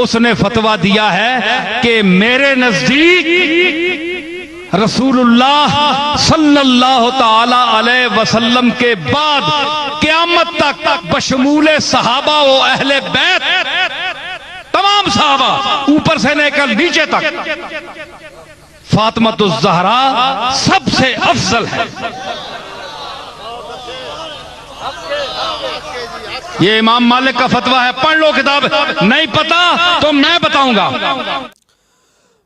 اس نے فتویٰ دیا ہے کہ میرے نزدیک رسول اللہ صلی اللہ تعالی علیہ وسلم کے بعد قیامت تک بشمول صحابہ و اہل بیت تمام صحابہ اوپر سے لے کر نیچے تک فاطمۃ الزہرا سب سے افضل ہے۔ یہ امام مالک کا فتویٰ ہے، پڑھ لو کتاب، نہیں پتا تو میں بتاؤں گا۔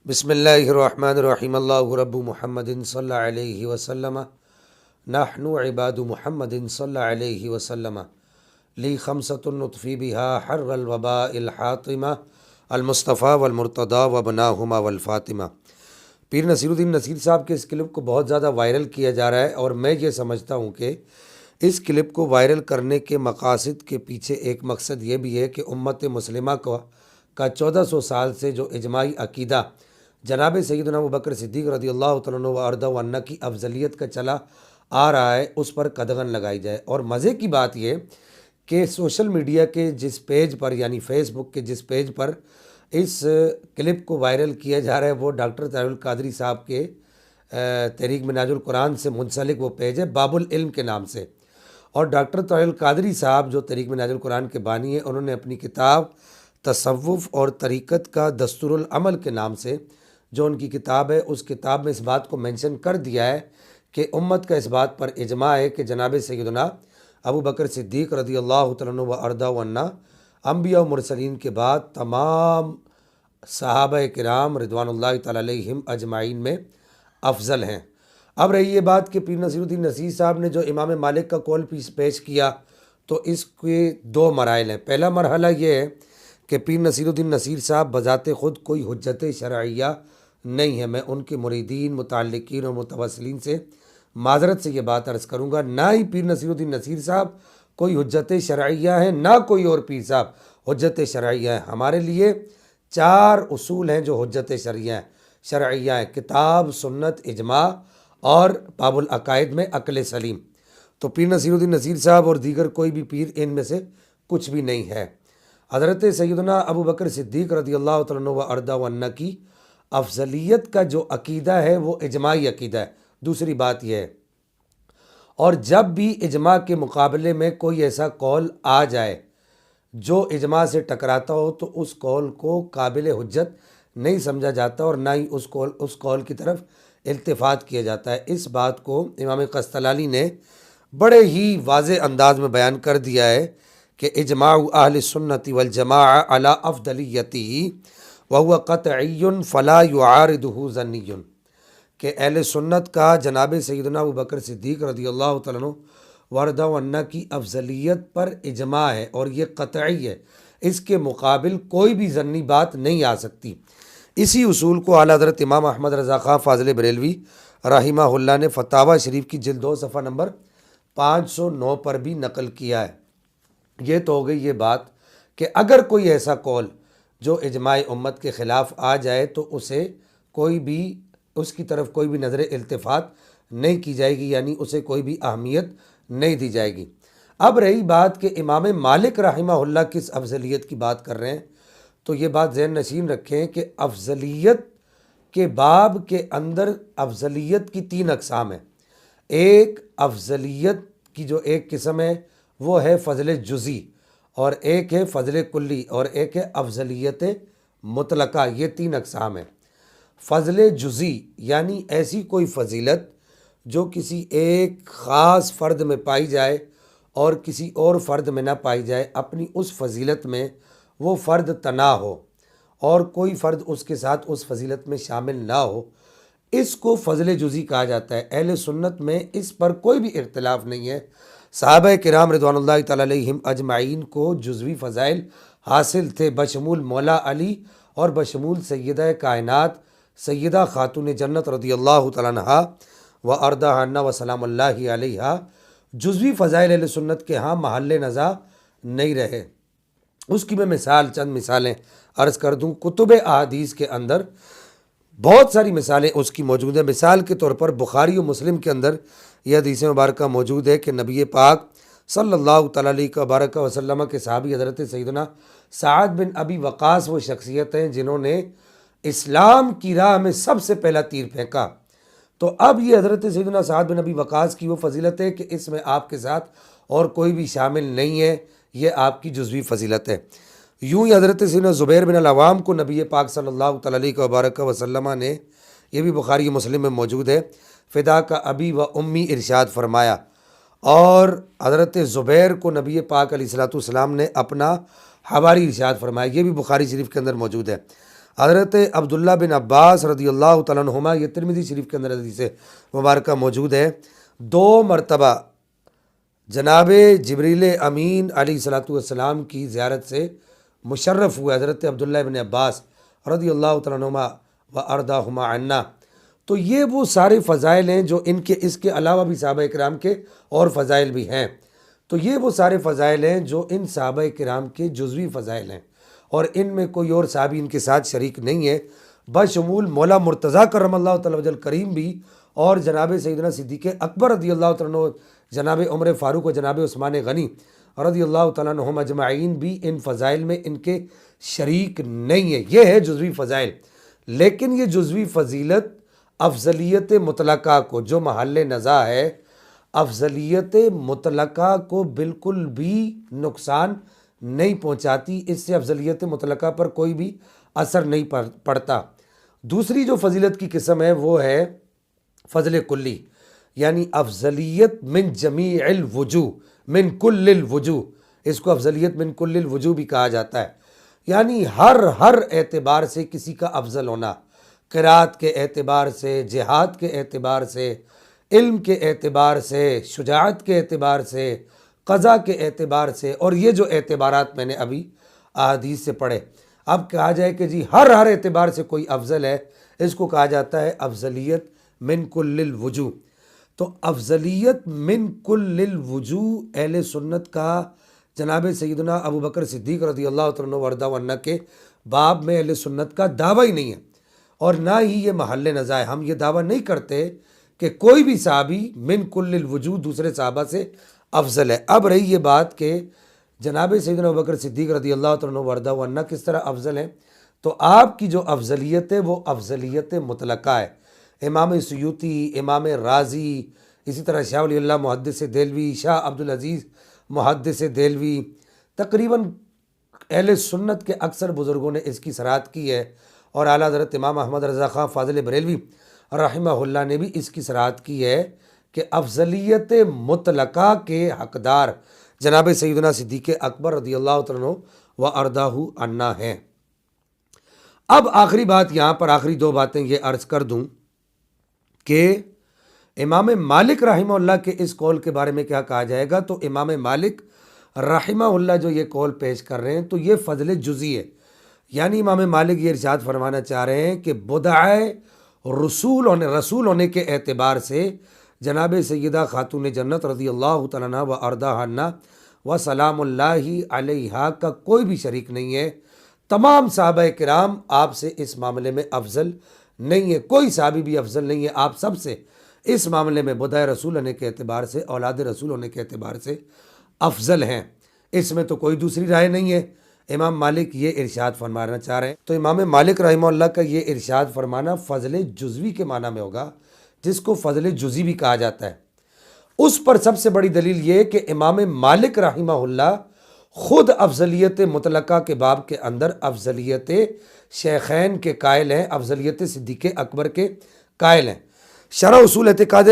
بسم اللہ الرحمن الرحیم۔ اللہ رب محمد صلی اللہ علیہ وسلم، نحن عباد محمد صلی اللہ علیہ وسلم، لی خمسۃ نطفی بہا حر الوباء الحاطمہ المصطفیٰ والمرتضیٰ وابناہما والفاطمہ۔ پیر نصیر الدین نصیر صاحب کے اس کلپ کو بہت زیادہ وائرل کیا جا رہا ہے، اور میں یہ سمجھتا ہوں کہ اس کلپ کو وائرل کرنے کے مقاصد کے پیچھے ایک مقصد یہ بھی ہے کہ امت مسلمہ کا 1400 سال سے جو اجماعی عقیدہ جناب سیدنا ابوبکر صدیق رضی اللہ تعالیٰ عنہ وارضہ عنہ کی افضلیت کا چلا آ رہا ہے، اس پر قدغن لگائی جائے۔ اور مزے کی بات یہ کہ سوشل میڈیا کے جس پیج پر یعنی فیس بک کے جس پیج پر اس کلپ کو وائرل کیا جا رہا ہے وہ ڈاکٹر طاہر القادری صاحب کے تحریک منہاج القرآن سے منسلک وہ پیج ہے باب العلم کے نام سے۔ اور ڈاکٹر طاہر القادری صاحب جو تحریک منہاج القرآن کے بانی ہیں، انہوں نے اپنی کتاب تصوف اور طریقت کا دستور العمل کے نام سے جو ان کی کتاب ہے، اس کتاب میں اس بات کو مینشن کر دیا ہے کہ امت کا اس بات پر اجماع ہے کہ جناب سیدنا ابوبکر صدیق رضی اللہ تعالیٰ عنہ وارضہ عنہ انبیاء و مرسلین کے بعد تمام صحابہ کرام رضوان اللہ تعالیٰ علیہم اجمعین میں افضل ہیں۔ اب رہی یہ بات کہ پیر نصیر الدین نصیر صاحب نے جو امام مالک کا قول پیش کیا، تو اس کے دو مراحل ہیں۔ پہلا مرحلہ یہ ہے کہ پیر نصیر الدین نصیر صاحب بذات خود کوئی حجت شرعیہ نہیں ہے۔ میں ان کے مریدین، متعلقین اور متوسلین سے معذرت سے یہ بات عرض کروں گا، نہ ہی پیر نصیر الدین نصیر صاحب کوئی حجت شرعیہ ہیں، نہ کوئی اور پیر صاحب حجت شرعیہ ہیں۔ ہمارے لیے 4 اصول ہیں جو حجت شرعیہ ہیں: کتاب، سنت، اجماع اور باب العقائد میں عقل سلیم۔ تو پیر نصیر الدین نصیر صاحب اور دیگر کوئی بھی پیر ان میں سے کچھ بھی نہیں ہے۔ حضرت سیدنا ابوبکر صدیق رضی اللہ تعالیٰ عنہ وارضہ عنہ کی افضلیت کا جو عقیدہ ہے وہ اجماعی عقیدہ ہے۔ دوسری بات یہ ہے، اور جب بھی اجماع کے مقابلے میں کوئی ایسا قول آ جائے جو اجماع سے ٹکراتا ہو تو اس قول کو قابل حجت نہیں سمجھا جاتا، اور نہ ہی اس قول کی طرف التفات کیا جاتا ہے۔ اس بات کو امام قسطلانی نے بڑے ہی واضح انداز میں بیان کر دیا ہے کہ اجماع اہل سنت والجماع علی افضلیتہ وہو قطعی فلا یعارضہ ظنی، کہ اہل سنت کا جناب سیدنا ابوبکر صدیق رضی اللہ تعالیٰ عنہ وارضہ عنہ کی افضلیت پر اجماع ہے اور یہ قطعی ہے، اس کے مقابل کوئی بھی ظنی بات نہیں آ سکتی۔ اسی اصول کو اعلیٰ حضرت امام احمد رضا خان فاضل بریلوی رحمہ اللہ نے فتاویٰ شریف کی جلد 2 صفحہ نمبر 509 پر بھی نقل کیا ہے۔ یہ تو ہو گئی یہ بات کہ اگر کوئی ایسا قول جو اجماع امت کے خلاف آ جائے تو اس کی طرف کوئی بھی نظر التفات نہیں کی جائے گی، یعنی اسے کوئی بھی اہمیت نہیں دی جائے گی۔ اب رہی بات کہ امام مالک رحمہ اللہ کس افضلیت کی بات کر رہے ہیں، تو یہ بات ذہن نشین رکھیں کہ افضلیت کے باب کے اندر افضلیت کی 3 اقسام ہیں۔ ایک افضلیت کی جو ایک قسم ہے وہ ہے فضل جزئی، اور ایک ہے فضل کلی، اور ایک ہے افضلیت مطلقہ۔ یہ 3 اقسام ہیں۔ فضل جزئی یعنی ایسی کوئی فضیلت جو کسی ایک خاص فرد میں پائی جائے اور کسی اور فرد میں نہ پائی جائے، اپنی اس فضیلت میں وہ فرد تنہا ہو اور کوئی فرد اس کے ساتھ اس فضیلت میں شامل نہ ہو، اس کو فضل جزئی کہا جاتا ہے۔ اہل سنت میں اس پر کوئی بھی اختلاف نہیں ہے۔ صحابہ کرام رضوان اللہ تعالیٰ علیہم اجمعین کو جزوی فضائل حاصل تھے، بشمول مولا علی اور بشمول سیدہ کائنات سیدہ خاتون جنت رضی اللہ تعالیٰ عنہ وارضہ عنہ وسلام اللہ علیہا۔ جزوی فضائل اہل سنت کے ہاں محل نزاع نہیں رہے۔ اس کی میں چند مثالیں عرض کر دوں۔ کتب احادیث کے اندر بہت ساری مثالیں اس کی موجود ہیں۔ مثال کے طور پر بخاری و مسلم کے اندر یہ حدیث مبارکہ موجود ہے کہ نبی پاک صلی اللہ تعالیٰ علیہ وبارک وسلم کے صحابی حضرت سیدنا سعد بن ابی وقاص وہ شخصیت ہیں جنہوں نے اسلام کی راہ میں سب سے پہلا تیر پھینکا۔ تو اب یہ حضرت سیدنا سعد بن ابی وقاص کی وہ فضیلت ہے کہ اس میں آپ کے ساتھ اور کوئی بھی شامل نہیں ہے، یہ آپ کی جزوی فضیلت ہے۔ یوں ہی حضرت سیدنا زبیر بن العوام کو نبی پاک صلی اللہ تعالیٰ علیہ وبارک وسلم نے، یہ بھی بخاری مسلم میں موجود ہے، فدا کا ابی و امی ارشاد فرمایا، اور حضرت زبیر کو نبی پاک علیہ الصلوۃ والسلام نے اپنا حواری ارشاد فرمایا، یہ بھی بخاری شریف کے اندر موجود ہے۔ حضرت عبداللہ بن عباس رضی اللہ تعالیٰ عنہما، یہ ترمذی شریف کے اندر حدیث مبارکہ موجود ہے، 2 مرتبہ جناب جبریل امین علیہ الصلوۃ والسلام کی زیارت سے مشرف ہوئے حضرت عبداللہ بن عباس رضی اللہ تعالیٰ عنہما و ارضاہما عنا۔ تو یہ وہ سارے فضائل ہیں جو ان کے، اس کے علاوہ بھی صحابہ کرام کے اور فضائل بھی ہیں۔ تو یہ وہ سارے فضائل ہیں جو ان صحابہ کرام کے جزوی فضائل ہیں، اور ان میں کوئی اور صحابی ان کے ساتھ شریک نہیں ہے، بشمول مولا مرتضیٰ کرم اللہ تعالیٰ وجہ کریم بھی، اور جناب سیدنا صدیق اکبر رضی اللہ تعالیٰ عنہ، جناب عمر فاروق و جناب عثمان غنی رضی اللہ تعالیٰ عنہم اجمعین بھی ان فضائل میں ان کے شریک نہیں ہے۔ یہ ہے جزوی فضائل، لیکن یہ جزوی فضیلت افضلیت مطلقہ کو، جو محل نزاع ہے، افضلیت مطلقہ کو بالکل بھی نقصان نہیں پہنچاتی، اس سے افضلیت مطلقہ پر کوئی بھی اثر نہیں پڑتا۔ دوسری جو فضیلت کی قسم ہے وہ ہے فضل کلی، یعنی افضلیت من جمیع الوجوہ، من کل الوجوہ، اس کو افضلیت من کل الوجوہ بھی کہا جاتا ہے، یعنی ہر اعتبار سے کسی کا افضل ہونا، قرات کے اعتبار سے، جہاد کے اعتبار سے، علم کے اعتبار سے، شجاعت کے اعتبار سے، قضا کے اعتبار سے، اور یہ جو اعتبارات میں نے ابھی احادیث سے پڑھے، اب کہا جائے کہ جی ہر اعتبار سے کوئی افضل ہے، اس کو کہا جاتا ہے افضلیت من کل الوجوہ۔ تو افضلیت من کل الوجوہ اہل سنت کا، جناب سیدنا ابو بکر صدیق رضی اللہ عنہ وارضاہ عنہ کے باب میں اہل سنت کا دعویٰ ہی نہیں ہے، اور نہ ہی یہ محل نزاع ہے۔ ہم یہ دعویٰ نہیں کرتے کہ کوئی بھی صحابی من کل الوجوہ دوسرے صحابہ سے افضل ہے۔ اب رہی یہ بات کہ جناب سیدنا ابو بکر صدیق رضی اللہ عنہ وارضاہ عنہ کس طرح افضل ہیں، تو آپ کی جو افضلیت ہے وہ افضلیت مطلقہ ہے۔ امام سیوطی، امام رازی، اسی طرح شاہ ولی اللہ محدث دہلوی، شاہ عبدالعزیز محدث دہلوی، تقریباً اہل سنت کے اکثر بزرگوں نے اس کی صراحت کی ہے، اور اعلیٰ حضرت امام احمد رضا خان فاضل بریلوی رحمہ اللہ نے بھی اس کی صراحت کی ہے کہ افضلیت مطلقہ کے حقدار جناب سیدنا صدیق اکبر رضی اللہ عنہ و ارضاہ عنہ ہیں۔ اب آخری بات یہاں پر، آخری 2 باتیں یہ عرض کر دوں کہ امام مالک رحمہ اللہ کے اس قول کے بارے میں کیا کہا جائے گا۔ تو امام مالک رحمہ اللہ جو یہ قول پیش کر رہے ہیں تو یہ فضل جزئی ہے، یعنی امام مالک یہ ارشاد فرمانا چاہ رہے ہیں کہ بدعہ رسول ہونے کے اعتبار سے جناب سیدہ خاتون جنت رضی اللہ تعالیٰ عنہ و ارضاہ عنہ و سلام اللہ علیہا کا کوئی بھی شریک نہیں ہے۔ تمام صحابہ کرام آپ سے اس معاملے میں افضل نہیں ہے، کوئی صحابی بھی افضل نہیں ہے، آپ سب سے اس معاملے میں بدعہ رسول ہونے کے اعتبار سے، اولاد رسول ہونے کے اعتبار سے افضل ہیں، اس میں تو کوئی دوسری رائے نہیں ہے۔ امام مالک یہ ارشاد فرمانا چاہ رہے ہیں، تو امام مالک رحمہ اللہ کا یہ ارشاد فرمانا فضل جزوی کے معنی میں ہوگا، جس کو فضل جزئی بھی کہا جاتا ہے۔ اس پر سب سے بڑی دلیل یہ کہ امام مالک رحمہ اللہ خود افضلیت مطلقہ کے باب کے اندر افضلیت شیخین کے قائل ہیں، افضلیت صدیق اکبر کے قائل ہیں۔ شرح اصول اعتقاد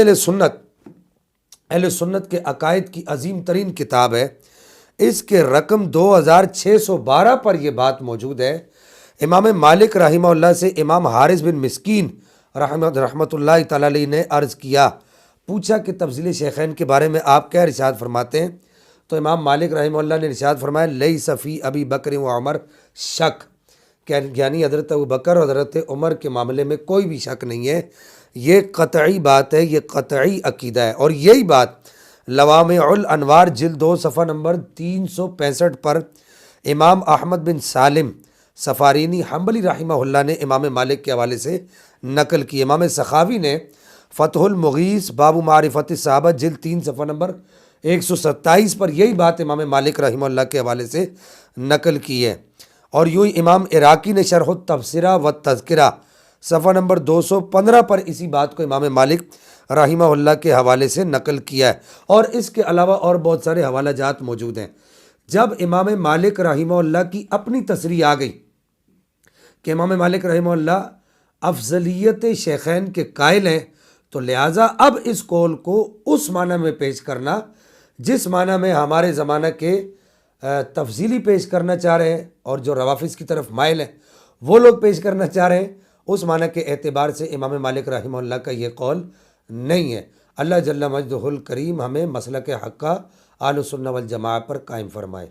اہل سنت کے عقائد کی عظیم ترین کتاب ہے، اس کے رقم 2612 پر یہ بات موجود ہے۔ امام مالک رحمہ اللہ سے امام حارث بن مسکین رحمۃ اللہ تعالیٰ علیہ نے عرض کیا، پوچھا کہ تفضیل شیخین کے بارے میں آپ کیا ارشاد فرماتے ہیں؟ تو امام مالک رحمہ اللہ نے ارشاد فرمایا، لیس فی ابی بکر و عمر شک، یعنی حضرت ابو بکر اور حضرت عمر کے معاملے میں کوئی بھی شک نہیں ہے، یہ قطعی بات ہے، یہ قطعی عقیدہ ہے۔ اور یہی بات لوامع الانوار جلد 2 صفحہ نمبر 365 پر امام احمد بن سالم سفارینی حنبلی رحمہ اللہ نے امام مالک کے حوالے سے نقل کی۔ امام سخاوی نے فتح المغیث باب معرفت صحابہ جلد 3 صفحہ نمبر 127 پر یہی بات امام مالک رحمہ اللہ کے حوالے سے نقل کی ہے۔ اور یوں ہی امام عراقی نے شرح التبصرہ و تذکرہ صفحہ نمبر 215 پر اسی بات کو امام مالک رحمہ اللہ کے حوالے سے نقل کیا ہے، اور اس کے علاوہ اور بہت سارے حوالہ جات موجود ہیں۔ جب امام مالک رحمہ اللہ کی اپنی تصریح آ گئی کہ امام مالک رحمہ اللہ افضلیت شیخین کے قائل ہیں، تو لہٰذا اب اس قول کو اس معنی میں پیش کرنا جس معنی میں ہمارے زمانہ کے تفضیلی پیش کرنا چاہ رہے ہیں، اور جو روافظ کی طرف مائل ہیں وہ لوگ پیش کرنا چاہ رہے ہیں، اس معنی کے اعتبار سے امام مالک رحمہ اللہ کا یہ قول نہیں ہے۔ اللہ جل مجدہ الکریم ہمیں مسلک حق اہل سنہ والجماعہ پر قائم فرمائے۔